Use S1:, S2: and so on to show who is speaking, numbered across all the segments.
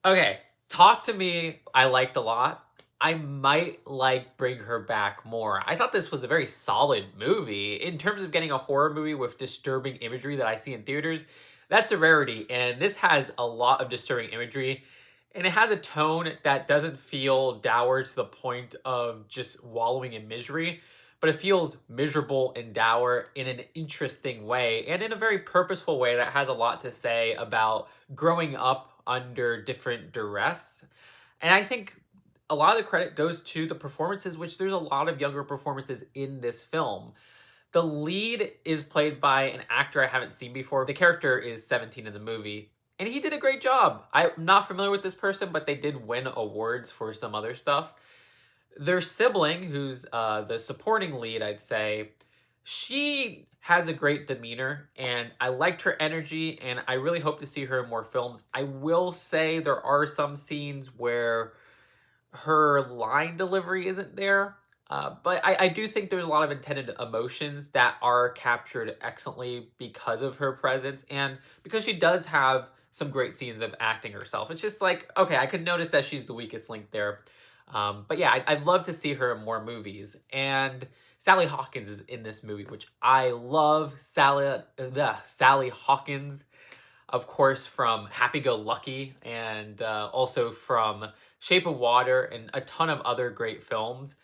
S1: Okay, Talk to Me, I liked a lot. I might like Bring Her Back more. I thought this was a very solid movie. In terms of getting a horror movie with disturbing imagery that I see in theaters, that's a rarity. And this has a lot of disturbing imagery. And it has a tone that doesn't feel dour to the point of just wallowing in misery, but it feels miserable and dour in an interesting way and in a very purposeful way that has a lot to say about growing up under different duress. And I think a lot of the credit goes to the performances, which there's a lot of younger performances in this film. The lead is played by an actor I haven't seen before. The character is 17 in the movie, and he did a great job. I'm not familiar with this person, but they did win awards for some other stuff. Their sibling, who's the supporting lead, I'd say, she has a great demeanor, and I liked her energy, and I really hope to see her in more films. I will say there are some scenes where her line delivery isn't there. But I do think there's a lot of intended emotions that are captured excellently because of her presence and because she does have some great scenes of acting herself. It's just like, okay, I could notice that she's the weakest link there. But yeah, I'd love to see her in more movies. And Sally Hawkins is in this movie, which I love. Sally Hawkins, of course, from Happy Go Lucky and also from Shape of Water and a ton of other great films.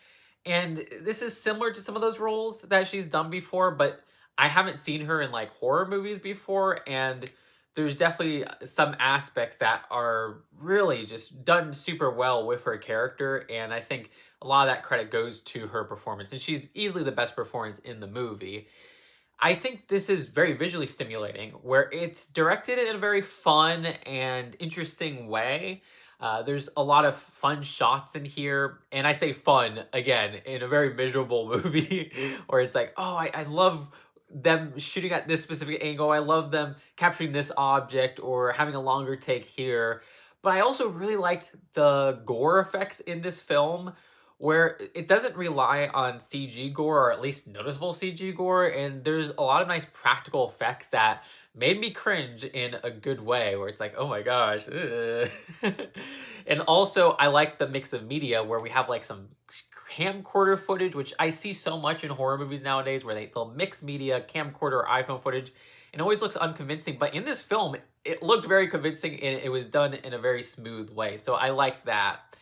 S1: And this is similar to some of those roles that she's done before, but I haven't seen her in like horror movies before. And there's definitely some aspects that are really just done super well with her character. And I think a lot of that credit goes to her performance. And she's easily the best performance in the movie. I think this is very visually stimulating, where it's directed in a very fun and interesting way. There's a lot of fun shots in here, and I say fun again in a very miserable movie, where it's like, oh, I love them shooting at this specific angle. I love them capturing this object or having a longer take here. But I also really liked the gore effects in this film where it doesn't rely on CG gore or at least noticeable CG gore, and there's a lot of nice practical effects that made me cringe in a good way, where it's like, oh my gosh. Ugh. And also, I like the mix of media where we have like some camcorder footage, which I see so much in horror movies nowadays, where they'll mix media, camcorder, or iPhone footage, and it always looks unconvincing. But in this film, it looked very convincing and it was done in a very smooth way. So I like that.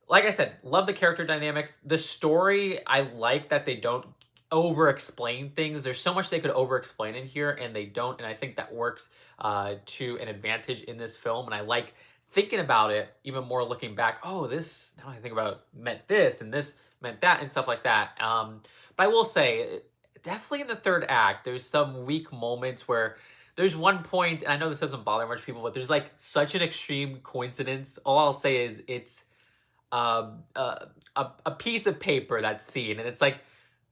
S1: Like I said, love the character dynamics. The story, I like that they don't over explain things. There's so much they could over explain in here, and they don't. And I think that works to an advantage in this film. And I like thinking about it even more looking back. Oh, this, now I think about it, meant this, and this meant that, and stuff like that. But I will say, definitely in the third act, there's some weak moments where there's one point, and I know this doesn't bother much people, but there's like such an extreme coincidence. All I'll say is it's a piece of paper that's seen, and it's like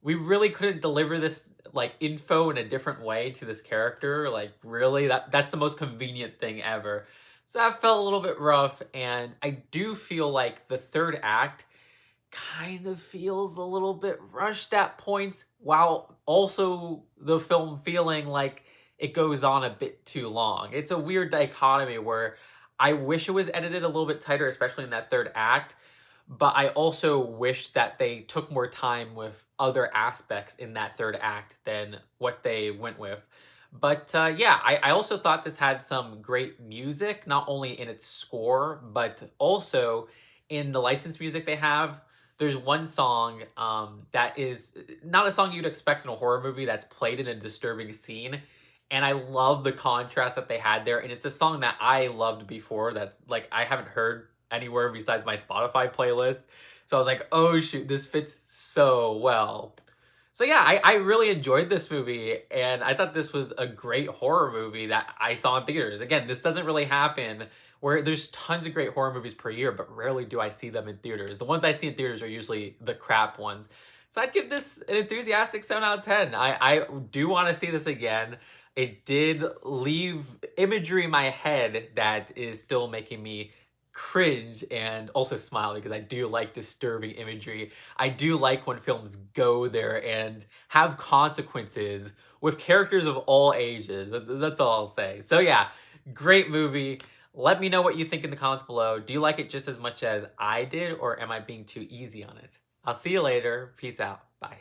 S1: we really couldn't deliver this like info in a different way to this character. Like really, that's the most convenient thing ever. So that felt a little bit rough, and I do feel like the third act kind of feels a little bit rushed at points, while also the film feeling like it goes on a bit too long. It's a weird dichotomy where I wish it was edited a little bit tighter, especially in that third act. But I also wish that they took more time with other aspects in that third act than what they went with. But yeah, I also thought this had some great music, not only in its score, but also in the licensed music they have. There's one song that is not a song you'd expect in a horror movie that's played in a disturbing scene. And I love the contrast that they had there. And it's a song that I loved before that like I haven't heard anywhere besides my Spotify playlist. So I was like, oh shoot, this fits so well. So yeah, I really enjoyed this movie, and I thought this was a great horror movie that I saw in theaters. Again, this doesn't really happen where there's tons of great horror movies per year, but rarely do I see them in theaters. The ones I see in theaters are usually the crap ones. So I'd give this an enthusiastic 7 out of 10. I do want to see this again. It did leave imagery in my head that is still making me cringe and also smile because I do like disturbing imagery. I do like when films go there and have consequences with characters of all ages. That's all I'll say. So yeah, great movie. Let me know what you think in the comments below. Do you like it just as much as I did, or am I being too easy on it? I'll see you later. Peace out. Bye.